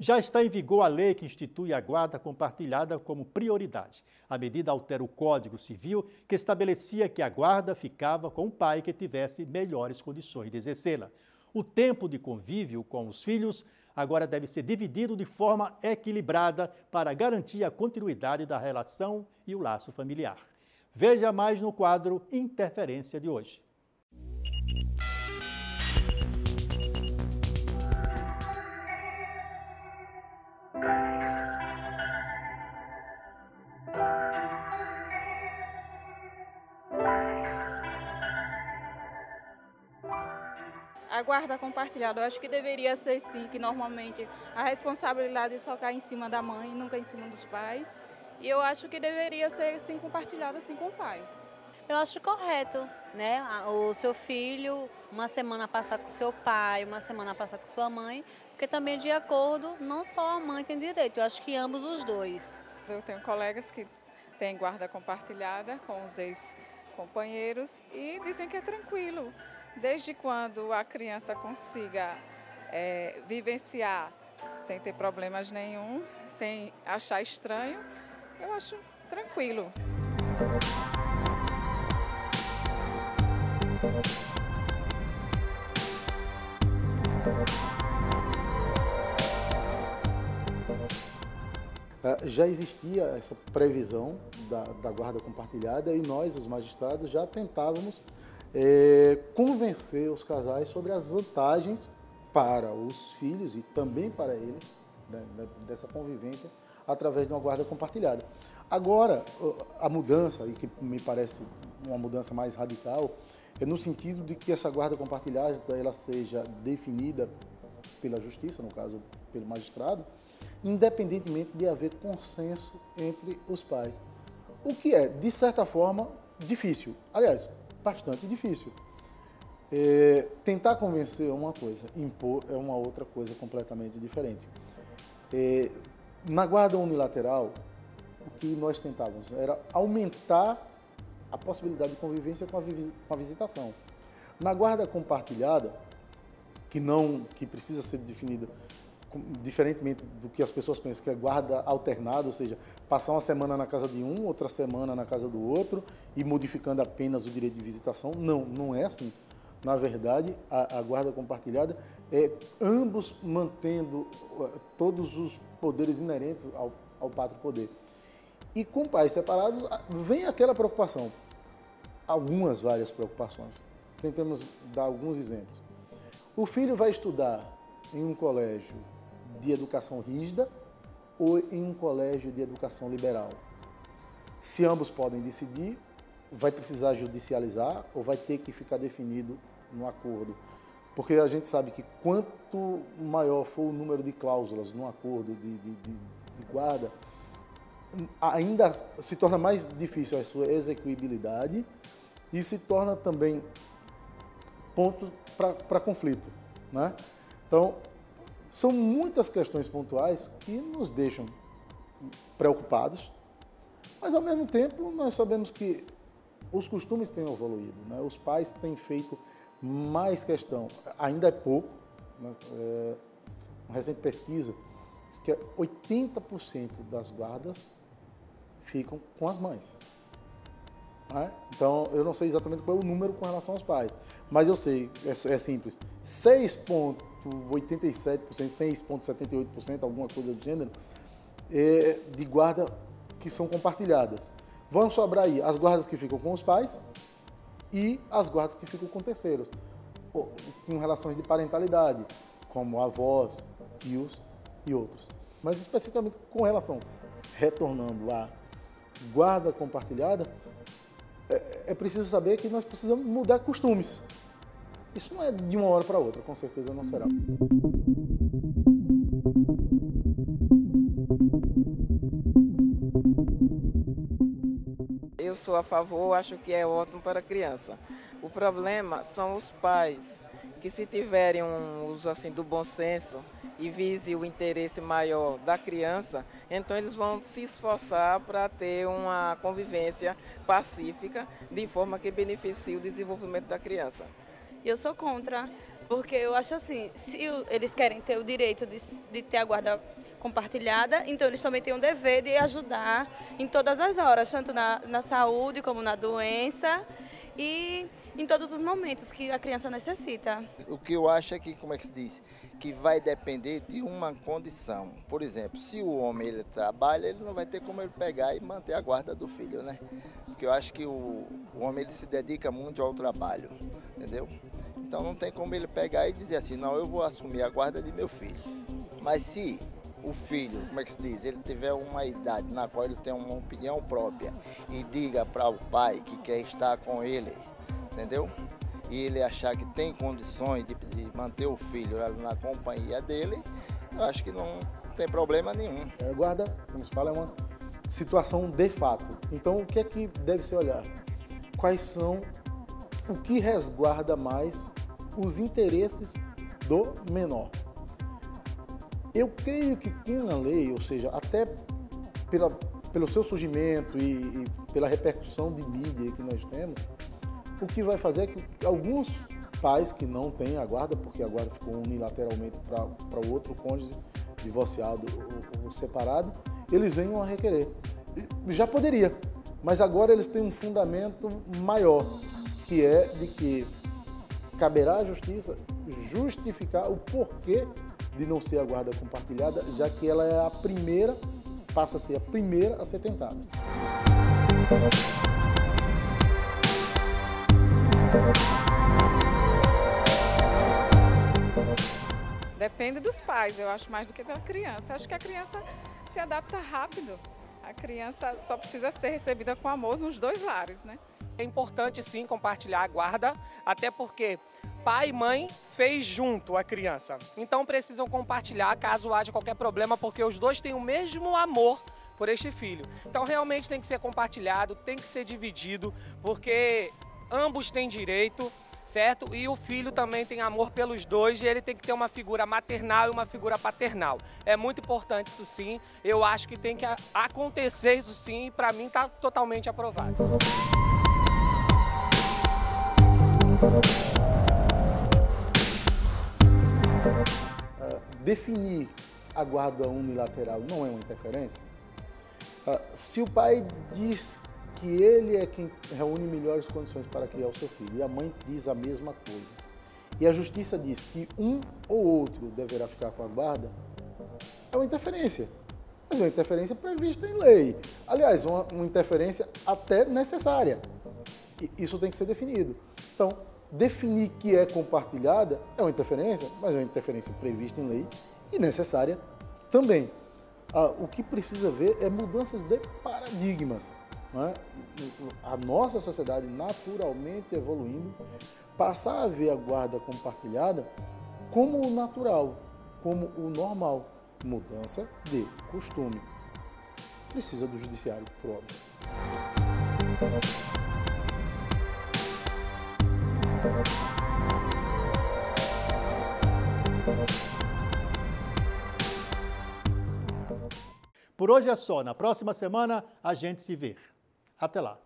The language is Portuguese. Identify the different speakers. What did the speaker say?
Speaker 1: Já está em vigor a lei que institui a guarda compartilhada como prioridade. A medida altera o Código Civil, que estabelecia que a guarda ficava com o pai que tivesse melhores condições de exercê-la. O tempo de convívio com os filhos agora deve ser dividido de forma equilibrada para garantir a continuidade da relação e o laço familiar. Veja mais no quadro Interferência de hoje.
Speaker 2: A guarda compartilhada, eu acho que deveria ser sim, que normalmente a responsabilidade só cai em cima da mãe, nunca em cima dos pais. E eu acho que deveria ser sim compartilhada assim com o pai.
Speaker 3: Eu acho correto, né? O seu filho, uma semana passar com seu pai, uma semana passar com sua mãe, porque também de acordo, não só a mãe tem direito, eu acho que ambos os dois.
Speaker 4: Eu tenho colegas que têm guarda compartilhada com os ex-companheiros e dizem que é tranquilo. Desde quando a criança consiga vivenciar sem ter problemas nenhum, sem achar estranho, eu acho tranquilo.
Speaker 5: Já existia essa previsão da guarda compartilhada e nós, os magistrados, já tentávamos convencer os casais sobre as vantagens para os filhos e também para eles, né, dessa convivência através de uma guarda compartilhada. Agora, a mudança, e que me parece uma mudança mais radical, é no sentido de que essa guarda compartilhada ela seja definida pela justiça, no caso pelo magistrado, independentemente de haver consenso entre os pais. O que é, de certa forma, difícil. Aliás, bastante difícil. Tentar convencer é uma coisa, impor é uma outra coisa completamente diferente. Na guarda unilateral, o que nós tentávamos era aumentar a possibilidade de convivência com a visitação. Na guarda compartilhada, que precisa ser definida diferentemente do que as pessoas pensam, que é guarda alternada, ou seja, passar uma semana na casa de um, outra semana na casa do outro e modificando apenas o direito de visitação. Não é assim. Na verdade, a guarda compartilhada é ambos mantendo todos os poderes inerentes ao pátrio poder. E com pais separados, vem aquela preocupação, várias preocupações. Tentamos dar alguns exemplos. O filho vai estudar em um colégio de educação rígida ou em um colégio de educação liberal. Se ambos podem decidir, vai precisar judicializar ou vai ter que ficar definido no acordo. Porque a gente sabe que quanto maior for o número de cláusulas no acordo de guarda, ainda se torna mais difícil a sua execuibilidade e se torna também ponto para conflito, né? Então, são muitas questões pontuais que nos deixam preocupados, mas ao mesmo tempo nós sabemos que os costumes têm evoluído, né? Os pais têm feito mais questão, ainda é pouco, né? Uma recente pesquisa diz que 80% das guardas ficam com as mães. Né? Então, eu não sei exatamente qual é o número com relação aos pais, mas eu sei, é simples, 6,87%, 6,78%, alguma coisa do gênero, de guarda que são compartilhadas. Vão sobrar aí as guardas que ficam com os pais e as guardas que ficam com terceiros, com relações de parentalidade, como avós, tios e outros. Mas especificamente com relação, retornando à guarda compartilhada, é preciso saber que nós precisamos mudar costumes. Isso não é de uma hora para outra, com certeza não será.
Speaker 6: Eu sou a favor, acho que é ótimo para a criança. O problema são os pais, que se tiverem um uso assim do bom senso e vise o interesse maior da criança, então eles vão se esforçar para ter uma convivência pacífica, de forma que beneficie o desenvolvimento da criança.
Speaker 7: E eu sou contra, porque eu acho assim, se eles querem ter o direito de ter a guarda compartilhada, então eles também têm o dever de ajudar em todas as horas, tanto na saúde como na doença e em todos os momentos que a criança necessita.
Speaker 8: O que eu acho é que, como é que se diz, que vai depender de uma condição. Por exemplo, se o homem ele trabalha, ele não vai ter como ele pegar e manter a guarda do filho, né? Porque eu acho que o homem ele se dedica muito ao trabalho, entendeu? Então não tem como ele pegar e dizer assim, não, eu vou assumir a guarda de meu filho. Mas se o filho, como é que se diz, ele tiver uma idade na qual ele tem uma opinião própria e diga para o pai que quer estar com ele, entendeu? E ele achar que tem condições de manter o filho na companhia dele, eu acho que não tem problema nenhum.
Speaker 5: A guarda, como se fala, é uma situação de fato. Então, o que é que deve ser olhado? Quais são, o que resguarda mais os interesses do menor? Eu creio que com a lei, ou seja, até pelo seu surgimento e pela repercussão de mídia que nós temos, o que vai fazer é que alguns pais que não têm a guarda, porque a guarda ficou unilateralmente para o outro cônjuge, divorciado ou separado, eles venham a requerer. Já poderia, mas agora eles têm um fundamento maior, que é de que caberá à justiça justificar o porquê de não ser a guarda compartilhada, já que ela é a primeira, passa a ser a primeira a ser tentada.
Speaker 4: Depende dos pais, eu acho, mais do que da criança. Eu acho que a criança se adapta rápido. A criança só precisa ser recebida com amor nos dois lares, né?
Speaker 9: É importante sim compartilhar a guarda, até porque pai e mãe fez junto a criança. Então precisam compartilhar caso haja qualquer problema, porque os dois têm o mesmo amor por este filho. Então realmente tem que ser compartilhado, tem que ser dividido, porque ambos têm direito, certo? E o filho também tem amor pelos dois e ele tem que ter uma figura maternal e uma figura paternal. É muito importante isso sim, eu acho que tem que acontecer isso sim, e para mim está totalmente aprovado.
Speaker 5: Definir a guarda unilateral não é uma interferência? Se o pai diz que ele é quem reúne melhores condições para criar o seu filho e a mãe diz a mesma coisa, e a justiça diz que um ou outro deverá ficar com a guarda, é uma interferência. Mas é uma interferência prevista em lei. Aliás, uma interferência até necessária. Isso tem que ser definido. Então, definir que é compartilhada é uma interferência, mas é uma interferência prevista em lei e necessária também. O que precisa ver é mudanças de paradigmas. Não é? A nossa sociedade naturalmente evoluindo, passar a ver a guarda compartilhada como o natural, como o normal. Mudança de costume. Precisa do judiciário, por óbvio.
Speaker 1: Por hoje é só. Na próxima semana a gente se vê. Até lá.